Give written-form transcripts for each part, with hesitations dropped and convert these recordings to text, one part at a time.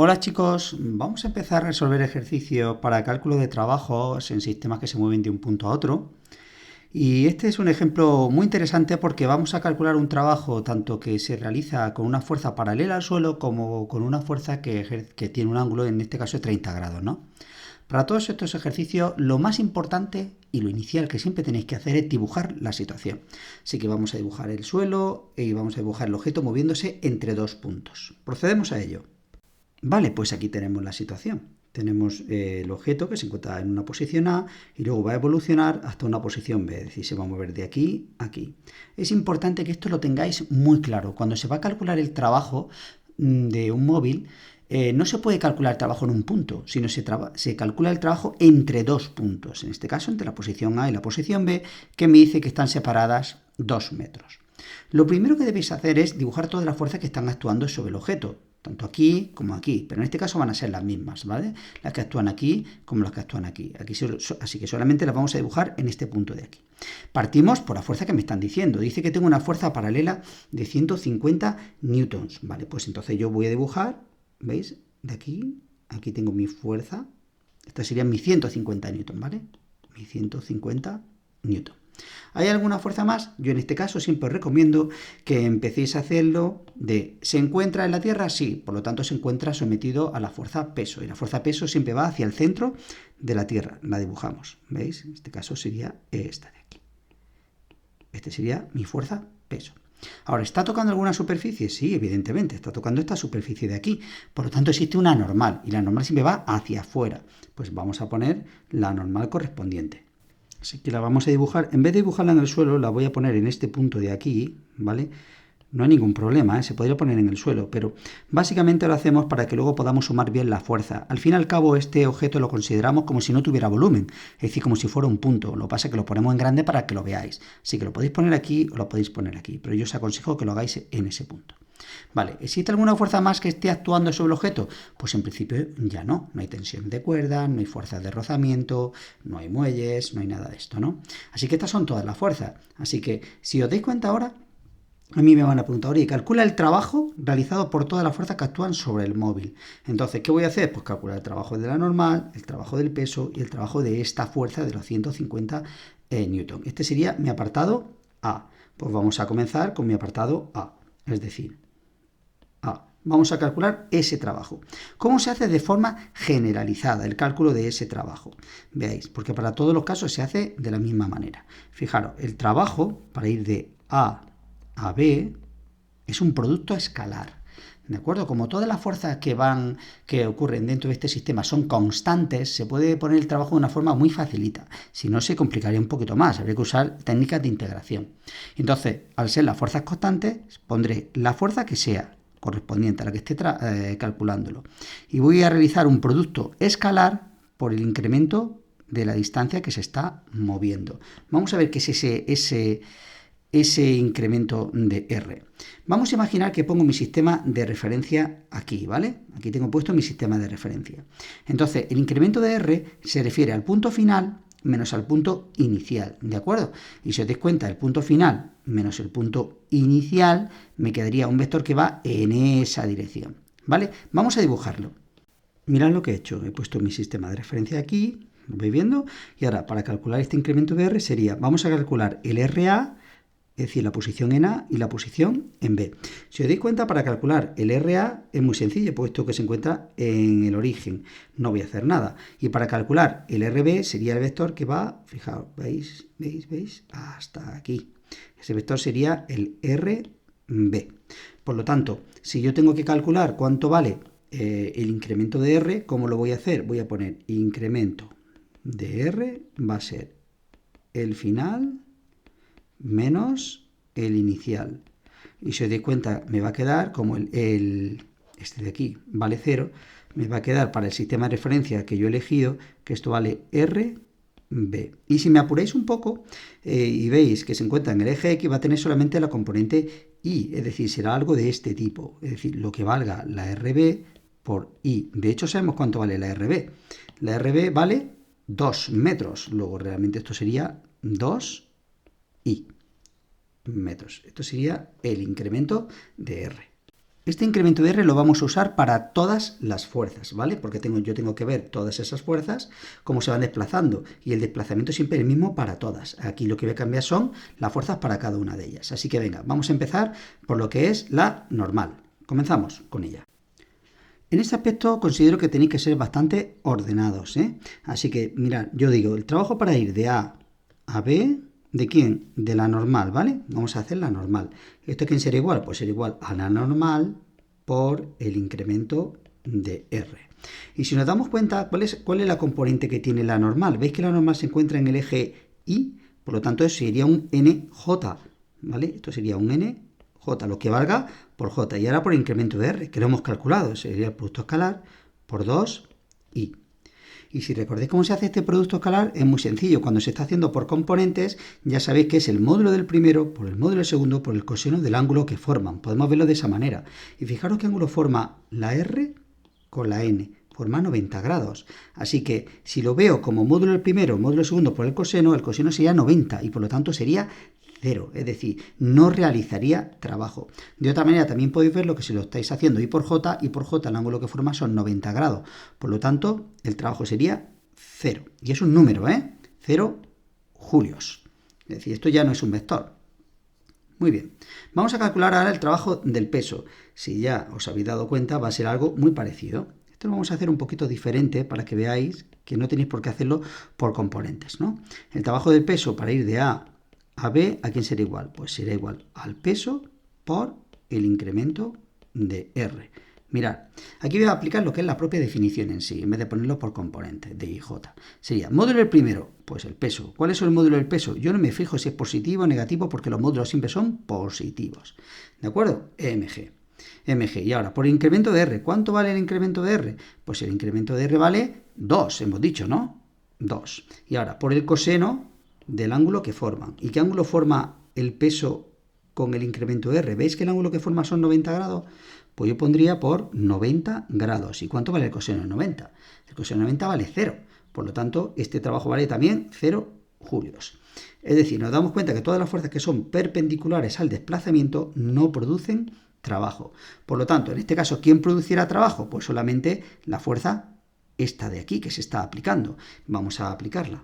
Hola chicos, vamos a empezar a resolver ejercicios para cálculo de trabajos en sistemas que se mueven de un punto a otro. Y este es un ejemplo muy interesante porque vamos a calcular un trabajo tanto que se realiza con una fuerza paralela al suelo como con una fuerza que tiene un ángulo, en este caso de 30 grados, ¿no? Para todos estos ejercicios, lo más importante y lo inicial que siempre tenéis que hacer es dibujar la situación. Así que vamos a dibujar el suelo y vamos a dibujar el objeto moviéndose entre dos puntos. Procedemos a ello. Vale, pues aquí tenemos la situación. Tenemos el objeto que se encuentra en una posición A y luego va a evolucionar hasta una posición B, es decir, se va a mover de aquí a aquí. Es importante que esto lo tengáis muy claro. Cuando se va a calcular el trabajo de un móvil, no se puede calcular el trabajo en un punto, sino se calcula el trabajo entre dos puntos. En este caso, entre la posición A y la posición B, que me dice que están separadas 2 metros. Lo primero que debéis hacer es dibujar todas las fuerzas que están actuando sobre el objeto, tanto aquí como aquí, pero en este caso van a ser las mismas, ¿vale? Las que actúan aquí como las que actúan aquí. Así que solamente las vamos a dibujar en este punto de aquí. Partimos por la fuerza que me están diciendo. Dice que tengo una fuerza paralela de 150 newtons, ¿vale? Pues entonces yo voy a dibujar, ¿veis? De aquí tengo mi fuerza. Esta sería mi 150 newtons, ¿vale? Mi 150 newtons. ¿Hay alguna fuerza más? Yo en este caso siempre os recomiendo que empecéis a hacerlo de ¿se encuentra en la Tierra? Sí, por lo tanto se encuentra sometido a la fuerza peso. Y la fuerza peso siempre va hacia el centro de la Tierra. La dibujamos, ¿veis? En este caso sería esta de aquí. Este sería mi fuerza peso. Ahora, ¿está tocando alguna superficie? Sí, evidentemente, está tocando esta superficie de aquí. Por lo tanto, existe una normal, y la normal siempre va hacia afuera. Pues vamos a poner la normal correspondiente. Así que la vamos a dibujar, en vez de dibujarla en el suelo, la voy a poner en este punto de aquí, ¿vale? No hay ningún problema, se podría poner en el suelo, pero básicamente lo hacemos para que luego podamos sumar bien la fuerza. Al fin y al cabo, este objeto lo consideramos como si no tuviera volumen, es decir, como si fuera un punto. Lo que pasa es que lo ponemos en grande para que lo veáis. Así que lo podéis poner aquí o lo podéis poner aquí, pero yo os aconsejo que lo hagáis en ese punto. Vale, ¿existe alguna fuerza más que esté actuando sobre el objeto? Pues en principio ya no hay tensión de cuerda, no hay fuerzas de rozamiento, no hay muelles, no hay nada de esto, ¿no? Así que estas son todas las fuerzas. Así que si os dais cuenta ahora, a mí me van a preguntar, oye, calcula el trabajo realizado por todas las fuerzas que actúan sobre el móvil. Entonces, ¿qué voy a hacer? Pues calcular el trabajo de la normal, el trabajo del peso y el trabajo de esta fuerza de los 150 newton. Este sería mi apartado A. Pues vamos a comenzar con mi apartado A, es decir, vamos a calcular ese trabajo. ¿Cómo se hace de forma generalizada el cálculo de ese trabajo? Veáis, porque para todos los casos se hace de la misma manera. Fijaros, el trabajo para ir de A a B es un producto escalar. ¿De acuerdo? Como todas las fuerzas que ocurren dentro de este sistema son constantes, se puede poner el trabajo de una forma muy facilita. Si no, se complicaría un poquito más. Habría que usar técnicas de integración. Entonces, al ser las fuerzas constantes, pondré la fuerza que sea correspondiente a la que esté calculándolo. Y voy a realizar un producto escalar por el incremento de la distancia que se está moviendo. Vamos a ver qué es ese incremento de R. Vamos a imaginar que pongo mi sistema de referencia aquí, ¿vale? Aquí tengo puesto mi sistema de referencia. Entonces, el incremento de R se refiere al punto final menos al punto inicial, ¿de acuerdo? Y si os dais cuenta, el punto final menos el punto inicial, me quedaría un vector que va en esa dirección, ¿vale? Vamos a dibujarlo. Mirad lo que he hecho. He puesto mi sistema de referencia aquí, lo vais viendo, y ahora para calcular este incremento de R sería, vamos a calcular el RA, es decir, la posición en A y la posición en B. Si os dais cuenta, para calcular el RA es muy sencillo, puesto que se encuentra en el origen. No voy a hacer nada. Y para calcular el RB sería el vector que va, fijaos, ¿veis? Hasta aquí. Ese vector sería el RB. Por lo tanto, si yo tengo que calcular cuánto vale el incremento de R, ¿cómo lo voy a hacer? Voy a poner incremento de R, va a ser el final menos el inicial. Y si os dais cuenta, me va a quedar como este de aquí vale 0, me va a quedar para el sistema de referencia que yo he elegido, que esto vale RB. Y si me apuráis un poco y veis que se encuentra en el eje X, va a tener solamente la componente Y, es decir, será algo de este tipo, es decir, lo que valga la RB por Y. De hecho, sabemos cuánto vale la RB. La RB vale 2 metros, luego realmente esto sería 2 y metros. Esto sería el incremento de R. Este incremento de R lo vamos a usar para todas las fuerzas, ¿vale? Porque yo tengo que ver todas esas fuerzas, cómo se van desplazando, y el desplazamiento es siempre el mismo para todas. Aquí lo que voy a cambiar son las fuerzas para cada una de ellas. Así que venga, vamos a empezar por lo que es la normal. Comenzamos con ella. En este aspecto considero que tenéis que ser bastante ordenados, ¿eh? Así que, mirad, yo digo, el trabajo para ir de A a B, ¿de quién? De la normal, ¿vale? Vamos a hacer la normal. ¿Esto a quién será igual? Pues será igual a la normal por el incremento de R. Y si nos damos cuenta, ¿cuál es la componente que tiene la normal? ¿Veis que la normal se encuentra en el eje Y? Por lo tanto, eso sería un NJ, ¿vale? Esto sería un NJ, lo que valga por J. Y ahora por el incremento de R, que lo hemos calculado, sería el producto escalar por 2I. Y si recordáis cómo se hace este producto escalar, es muy sencillo. Cuando se está haciendo por componentes, ya sabéis que es el módulo del primero por el módulo del segundo por el coseno del ángulo que forman. Podemos verlo de esa manera. Y fijaros qué ángulo forma la R con la N. Forma 90 grados. Así que si lo veo como módulo del primero, módulo del segundo por el coseno sería 90 y por lo tanto sería 0, es decir, no realizaría trabajo. De otra manera, también podéis verlo que si lo estáis haciendo y por J el ángulo que forma son 90 grados. Por lo tanto, el trabajo sería 0. Y es un número, 0 julios. Es decir, esto ya no es un vector. Muy bien. Vamos a calcular ahora el trabajo del peso. Si ya os habéis dado cuenta, va a ser algo muy parecido. Esto lo vamos a hacer un poquito diferente para que veáis que no tenéis por qué hacerlo por componentes, ¿no? El trabajo del peso para ir de A a B, ¿a quién será igual? Pues será igual al peso por el incremento de R. Mirad, aquí voy a aplicar lo que es la propia definición en sí, en vez de ponerlo por componentes de IJ. Sería, módulo del primero, pues el peso. ¿Cuál es el módulo del peso? Yo no me fijo si es positivo o negativo porque los módulos siempre son positivos. ¿De acuerdo? mg. Y ahora, por el incremento de R, ¿cuánto vale el incremento de R? Pues el incremento de R vale 2, hemos dicho, ¿no? 2. Y ahora, por el coseno del ángulo que forman. ¿Y qué ángulo forma el peso con el incremento de R? ¿Veis que el ángulo que forma son 90 grados? Pues yo pondría por 90 grados. ¿Y cuánto vale el coseno de 90? El coseno de 90 vale 0. Por lo tanto, este trabajo vale también 0 julios. Es decir, nos damos cuenta que todas las fuerzas que son perpendiculares al desplazamiento no producen trabajo. Por lo tanto, en este caso, ¿quién produciera trabajo? Pues solamente la fuerza esta de aquí que se está aplicando. Vamos a aplicarla.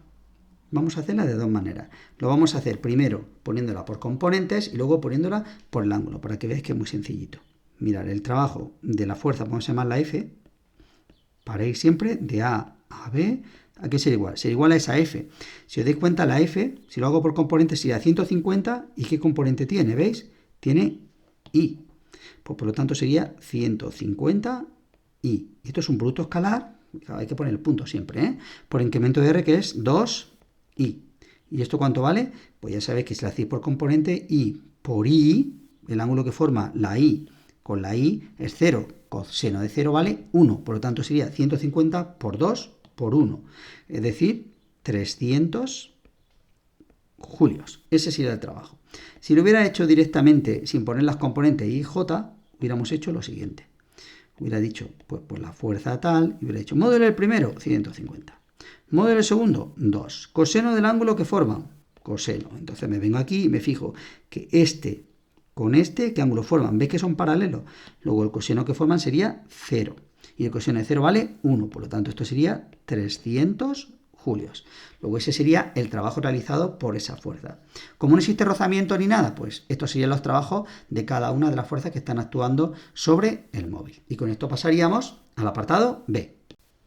Vamos a hacerla de dos maneras. Lo vamos a hacer primero poniéndola por componentes y luego poniéndola por el ángulo, para que veáis que es muy sencillito. Mirad, el trabajo de la fuerza, vamos a llamarla F, para ir siempre de A a B, ¿a qué será igual? Será igual a esa F. Si os dais cuenta, la F, si lo hago por componentes, sería 150, ¿y qué componente tiene? ¿Veis? Tiene I. Pues por lo tanto sería 150I. Esto es un producto escalar, hay que poner el punto siempre, por incremento de R, que es 2I. ¿Y esto cuánto vale? Pues ya sabéis que si lo hacéis por componente, I por I, el ángulo que forma la I con la I es 0. Coseno de 0 vale 1. Por lo tanto sería 150 por 2 por 1. Es decir, 300 julios. Ese sería el trabajo. Si lo hubiera hecho directamente sin poner las componentes I y J, hubiéramos hecho lo siguiente. Hubiera dicho, pues por la fuerza tal, y hubiera dicho, módulo del primero, 150. Módulo del segundo, 2. Coseno del ángulo que forman, coseno. Entonces me vengo aquí y me fijo que este con este, ¿qué ángulo forman? ¿Veis que son paralelos? Luego el coseno que forman sería 0. Y el coseno de 0 vale 1. Por lo tanto, esto sería 300 julios. Luego ese sería el trabajo realizado por esa fuerza. Como no existe rozamiento ni nada, pues estos serían los trabajos de cada una de las fuerzas que están actuando sobre el móvil. Y con esto pasaríamos al apartado B.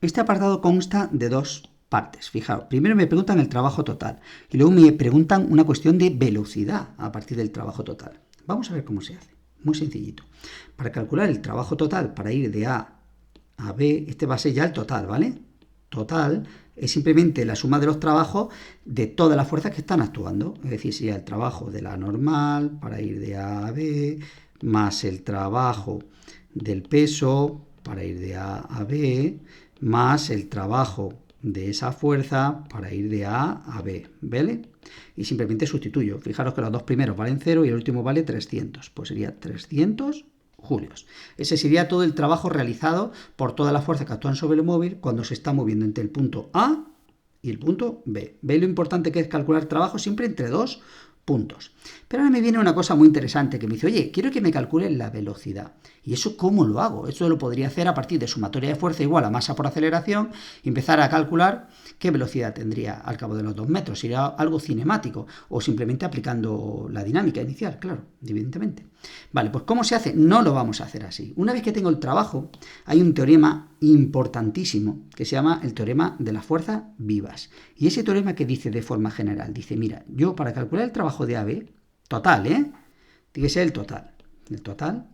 Este apartado consta de dos partes. Fijaos, primero me preguntan el trabajo total y luego me preguntan una cuestión de velocidad a partir del trabajo total. Vamos a ver cómo se hace. Muy sencillito. Para calcular el trabajo total, para ir de A a B, este va a ser ya el total, ¿vale? Total es simplemente la suma de los trabajos de todas las fuerzas que están actuando. Es decir, sería el trabajo de la normal para ir de A a B, más el trabajo del peso para ir de A a B, más el trabajo de esa fuerza para ir de A a B, ¿vale? Y simplemente sustituyo. Fijaros que los dos primeros valen 0 y el último vale 300. Pues sería 300 julios. Ese sería todo el trabajo realizado por todas las fuerzas que actúan sobre el móvil cuando se está moviendo entre el punto A y el punto B. ¿Veis lo importante que es calcular trabajo siempre entre dos puntos. Pero ahora me viene una cosa muy interesante que me dice, oye, quiero que me calculen la velocidad. ¿Y eso cómo lo hago? Eso lo podría hacer a partir de sumatoria de fuerza igual a masa por aceleración y empezar a calcular qué velocidad tendría al cabo de los 2 metros. Sería algo cinemático o simplemente aplicando la dinámica inicial, claro, evidentemente. Vale, pues ¿cómo se hace? No lo vamos a hacer así. Una vez que tengo el trabajo, hay un teorema importantísimo que se llama el teorema de las fuerzas vivas. Y ese teorema que dice de forma general, dice, mira, yo para calcular el trabajo de AB, total, tiene que ser el total. El total.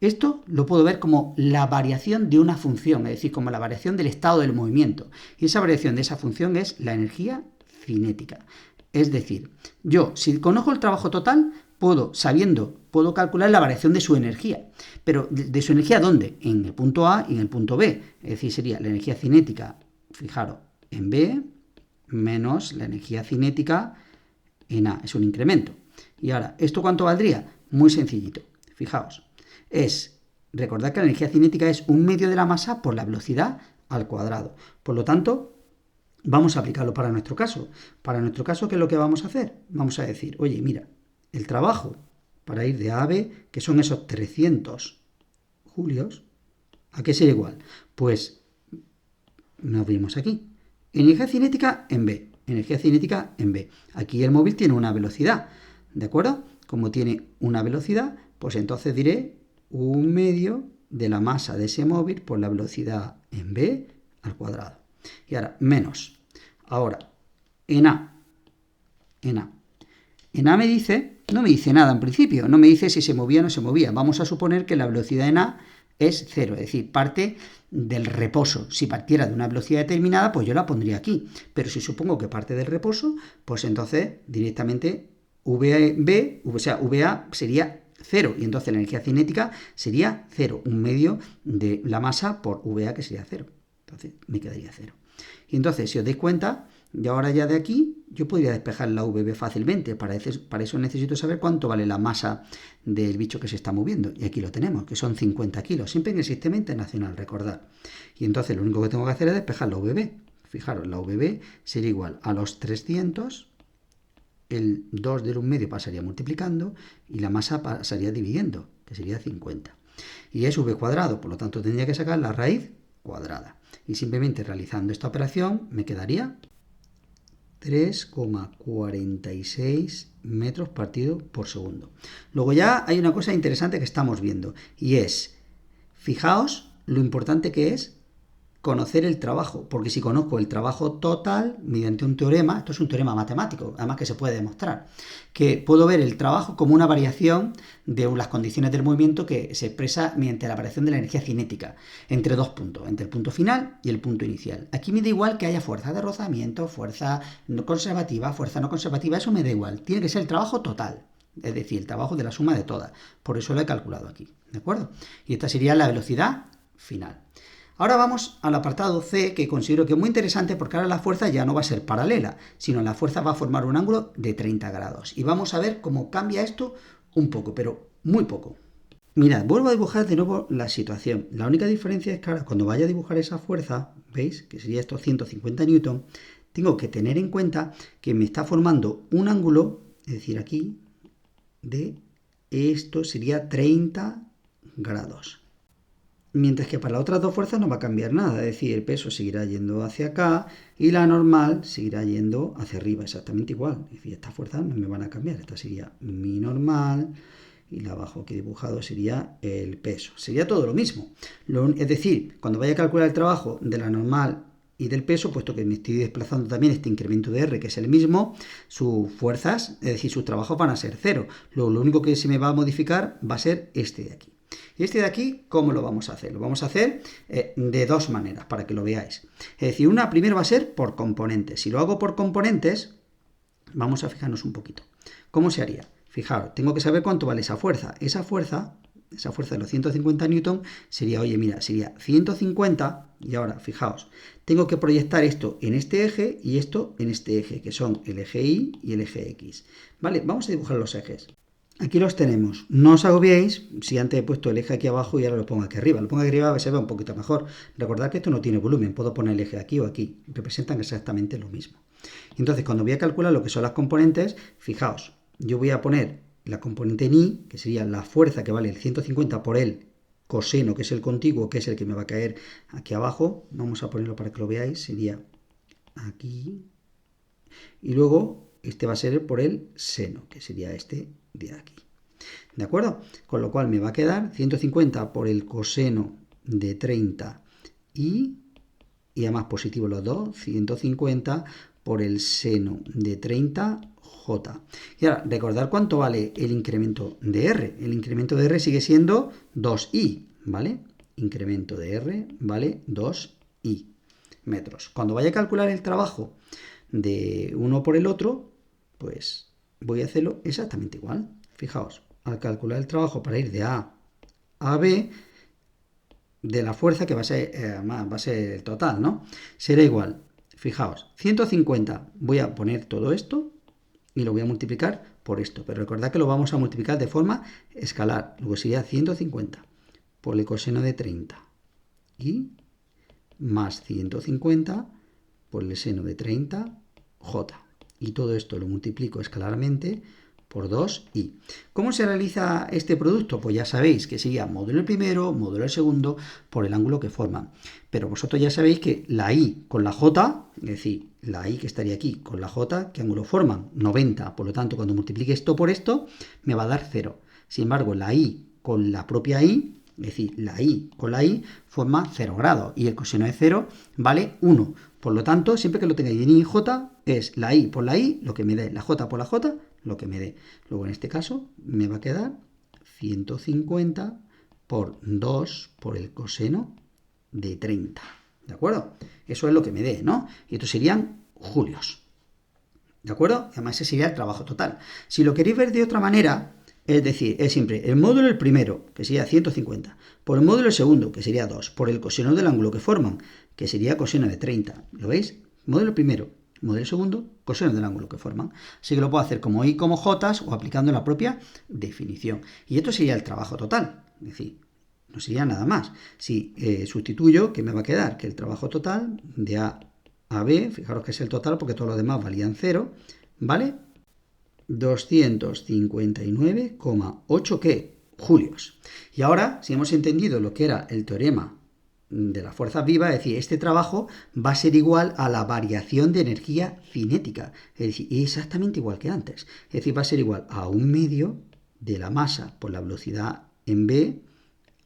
Esto lo puedo ver como la variación de una función, es decir, como la variación del estado del movimiento. Y esa variación de esa función es la energía cinética. Es decir, yo, si conozco el trabajo total, puedo calcular la variación de su energía. Pero, ¿de su energía dónde? En el punto A y en el punto B. Es decir, sería la energía cinética, fijaros, en B, menos la energía cinética en A. Es un incremento. Y ahora, ¿esto cuánto valdría? Muy sencillito. Fijaos. Recordad que la energía cinética es un medio de la masa por la velocidad al cuadrado. Por lo tanto, vamos a aplicarlo para nuestro caso. Para nuestro caso, ¿qué es lo que vamos a hacer? Vamos a decir, oye, mira, el trabajo para ir de A a B, que son esos 300 julios, ¿a qué sería igual? Pues nos vimos aquí. Energía cinética en B. Energía cinética en B. Aquí el móvil tiene una velocidad, ¿de acuerdo? Como tiene una velocidad, pues entonces diré un medio de la masa de ese móvil por la velocidad en B al cuadrado. Y ahora, menos. Ahora, en A. En A no me dice nada en principio, no me dice si se movía o no se movía. Vamos a suponer que la velocidad en A es 0, es decir, parte del reposo. Si partiera de una velocidad determinada, pues yo la pondría aquí. Pero si supongo que parte del reposo, pues entonces directamente VA sería 0, y entonces la energía cinética sería 0, un medio de la masa por VA, que sería 0. Entonces me quedaría 0. Y entonces, si os dais cuenta, y ahora ya de aquí, yo podría despejar la VB fácilmente. Para eso necesito saber cuánto vale la masa del bicho que se está moviendo. Y aquí lo tenemos, que son 50 kilos. Siempre en el sistema internacional, recordad. Y entonces lo único que tengo que hacer es despejar la VB. Fijaros, la VB sería igual a los 300, el 2 del 1 medio pasaría multiplicando y la masa pasaría dividiendo, que sería 50. Y es V cuadrado, por lo tanto tendría que sacar la raíz cuadrada. Y simplemente realizando esta operación me quedaría 3,46 metros partido por segundo. Luego ya hay una cosa interesante que estamos viendo, y es, fijaos lo importante que es conocer el trabajo, porque si conozco el trabajo total mediante un teorema, esto es un teorema matemático, además que se puede demostrar, que puedo ver el trabajo como una variación de las condiciones del movimiento que se expresa mediante la variación de la energía cinética entre dos puntos, entre el punto final y el punto inicial. Aquí me da igual que haya fuerza de rozamiento, fuerza no conservativa, fuerza no conservativa, eso me da igual, tiene que ser el trabajo total. Es decir, el trabajo de la suma de todas. Por eso lo he calculado aquí, ¿de acuerdo? Y esta sería la velocidad final. Ahora vamos al apartado C, que considero que es muy interesante porque ahora la fuerza ya no va a ser paralela, sino la fuerza va a formar un ángulo de 30 grados. Y vamos a ver cómo cambia esto un poco, pero muy poco. Mirad, vuelvo a dibujar de nuevo la situación. La única diferencia es que ahora cuando vaya a dibujar esa fuerza, ¿veis? Que sería estos 150 newton, tengo que tener en cuenta que me está formando un ángulo, es decir, aquí, de esto sería 30 grados. Mientras que para las otras dos fuerzas no va a cambiar nada, es decir, el peso seguirá yendo hacia acá y la normal seguirá yendo hacia arriba, exactamente igual. Es decir, estas fuerzas no me van a cambiar, esta sería mi normal y la abajo que he dibujado sería el peso. Sería todo lo mismo. Es decir, cuando vaya a calcular el trabajo de la normal y del peso, puesto que me estoy desplazando también este incremento de R, que es el mismo, sus fuerzas, es decir, sus trabajos van a ser 0. Lo único que se me va a modificar va a ser este de aquí. Y este de aquí, ¿cómo lo vamos a hacer? Lo vamos a hacer de dos maneras, para que lo veáis. Es decir, una primero va a ser por componentes. Si lo hago por componentes, vamos a fijarnos un poquito. ¿Cómo se haría? Fijaros, tengo que saber cuánto vale esa fuerza. Esa fuerza de los 150 newton sería, oye, mira, sería 150, y ahora, fijaos, tengo que proyectar esto en este eje y esto en este eje, que son el eje Y y el eje X. Vale, vamos a dibujar los ejes. Aquí los tenemos. No os agobiéis si antes he puesto el eje aquí abajo y ahora lo pongo aquí arriba. Lo pongo aquí arriba se ve un poquito mejor. Recordad que esto no tiene volumen. Puedo poner el eje aquí o aquí. Representan exactamente lo mismo. Entonces, cuando voy a calcular lo que son las componentes, fijaos, yo voy a poner la componente en I, que sería la fuerza que vale el 150 por el coseno, que es el contiguo, que es el que me va a caer aquí abajo. Vamos a ponerlo para que lo veáis. Sería aquí. Y luego este va a ser por el seno, que sería este de aquí. ¿De acuerdo? Con lo cual me va a quedar 150 por el coseno de 30 y además positivo los dos, 150 por el seno de 30J. Y ahora, recordar cuánto vale el incremento de R. El incremento de R sigue siendo 2I, ¿vale? Incremento de R vale 2I metros. Cuando vaya a calcular el trabajo de uno por el otro, pues voy a hacerlo exactamente igual. Fijaos, al calcular el trabajo para ir de A a B, de la fuerza que va a ser el total, ¿no? Será igual, fijaos, 150, voy a poner todo esto y lo voy a multiplicar por esto, pero recordad que lo vamos a multiplicar de forma escalar, luego sería 150 por el coseno de 30 y más 150 por el seno de 30J. Y todo esto lo multiplico escalarmente por 2i. ¿Cómo se realiza este producto? Pues ya sabéis que sería módulo el primero, módulo el segundo, por el ángulo que forman. Pero vosotros ya sabéis que la i con la j, es decir, la i que estaría aquí con la j, ¿qué ángulo forman? 90. Por lo tanto, cuando multiplique esto por esto, me va a dar 0. Sin embargo, la i con la propia i, es decir, la i con la i, forma 0 grados. Y el coseno de 0 vale 1. Por lo tanto, siempre que lo tengáis en i y j, es la i por la i, lo que me dé, la j por la j, lo que me dé. Luego, en este caso, me va a quedar 150 por 2 por el coseno de 30. ¿De acuerdo? Eso es lo que me dé, ¿no? Y estos serían julios. ¿De acuerdo? Además, ese sería el trabajo total. Si lo queréis ver de otra manera, es decir, es siempre el módulo el primero, que sería 150, por el módulo el segundo, que sería 2, por el coseno del ángulo que forman, que sería coseno de 30. ¿Lo veis? Módulo primero, módulo segundo, coseno del ángulo que forman. Así que lo puedo hacer como i como j o aplicando la propia definición. Y esto sería el trabajo total. Es decir, no sería nada más. Si sustituyo, ¿qué me va a quedar? Que el trabajo total de A a B, fijaros que es el total porque todos los demás valían 0, ¿vale? 259,8 ¿qué? Julios. Y ahora, si hemos entendido lo que era el teorema de la fuerza viva, es decir, este trabajo va a ser igual a la variación de energía cinética, es decir, exactamente igual que antes. Es decir, va a ser igual a 1/2 de la masa por la velocidad en B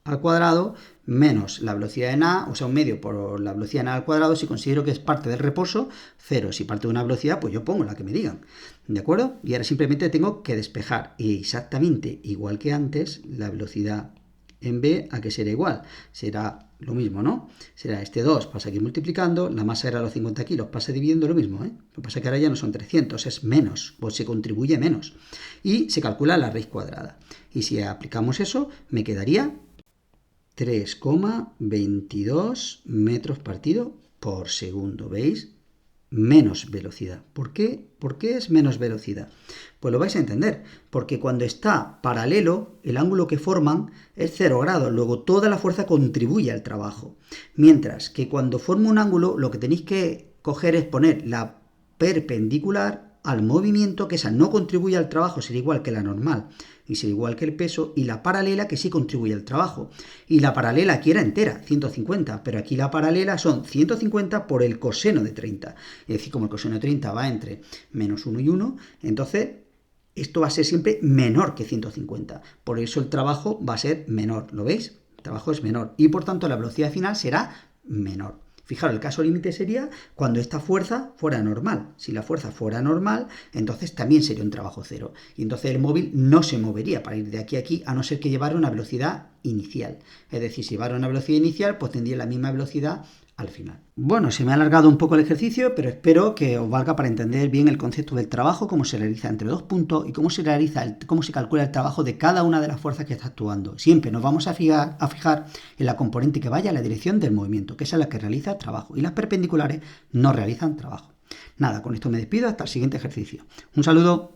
al cuadrado menos la velocidad en A, o sea, 1/2 por la velocidad en A al cuadrado. Si considero que es parte del reposo, 0. Si parte de una velocidad, pues yo pongo la que me digan. ¿De acuerdo? Y ahora simplemente tengo que despejar exactamente igual que antes la velocidad en B, ¿a qué será igual? Será lo mismo, ¿no? Será este 2, pasa aquí multiplicando, la masa era los 50 kilos, pasa dividiendo lo mismo, ¿eh? Lo que pasa es que ahora ya no son 300, es menos, pues se contribuye menos. Y se calcula la raíz cuadrada. Y si aplicamos eso, me quedaría 3,22 metros partido por segundo, ¿veis? Menos velocidad. ¿Por qué? ¿Por qué es menos velocidad? Pues lo vais a entender, porque cuando está paralelo, el ángulo que forman es 0 grados, luego toda la fuerza contribuye al trabajo. Mientras que cuando forma un ángulo, lo que tenéis que coger es poner la perpendicular al movimiento, que esa no contribuye al trabajo, sería igual que la normal y será igual que el peso, y la paralela que sí contribuye al trabajo. Y la paralela aquí era entera, 150, pero aquí la paralela son 150 por el coseno de 30. Es decir, como el coseno de 30 va entre menos 1 y 1, entonces esto va a ser siempre menor que 150. Por eso el trabajo va a ser menor, ¿lo veis? El trabajo es menor y por tanto la velocidad final será menor. Fijaros, el caso límite sería cuando esta fuerza fuera normal. Si la fuerza fuera normal, entonces también sería un trabajo cero. Y entonces el móvil no se movería para ir de aquí a aquí, a no ser que llevara una velocidad inicial. Es decir, si llevara una velocidad inicial, pues tendría la misma velocidad al final. Bueno, se me ha alargado un poco el ejercicio, pero espero que os valga para entender bien el concepto del trabajo, cómo se realiza entre dos puntos y cómo se calcula el trabajo de cada una de las fuerzas que está actuando. Siempre nos vamos a fijar en la componente que vaya en la dirección del movimiento, que es la que realiza trabajo, y las perpendiculares no realizan trabajo. Nada, con esto me despido, hasta el siguiente ejercicio. Un saludo.